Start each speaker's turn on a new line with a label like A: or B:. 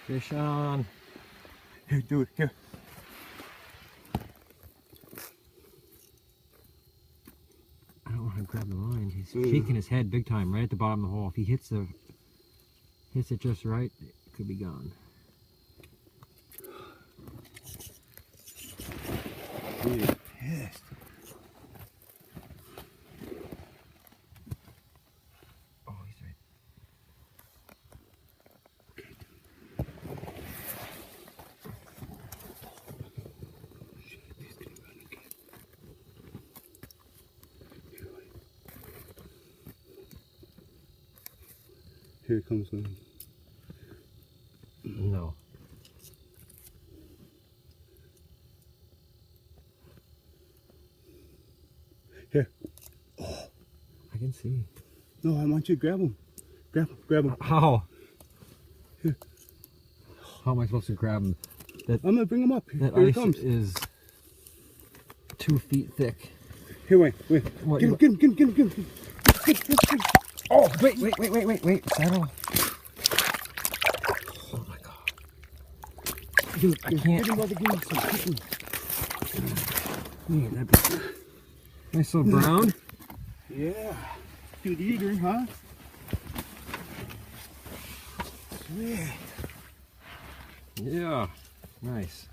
A: Fish on.
B: Here, do it. Here.
A: I don't want to grab the line. He's shaking his head big time right at the bottom of the hole. If he hits it just right, it could be gone.
B: Really pissed.
A: Oh, he's right.
B: Here comes one.
A: No.
B: Here.
A: I can see.
B: No, I want you to grab him. Grab him.
A: How?
B: Here.
A: How am I supposed to grab him?
B: I'm gonna bring him up.
A: That
B: Here he
A: ice
B: comes.
A: is 2 feet thick.
B: Here, wait.
A: What,
B: Get him.
A: Oh, wait. Saddle. Oh my god. Dude, I can't.
B: Get him, brother. Give him some.
A: Man, that'd be nice little brown.
B: Yeah. Good eater, huh? Sweet.
A: Yeah. Nice.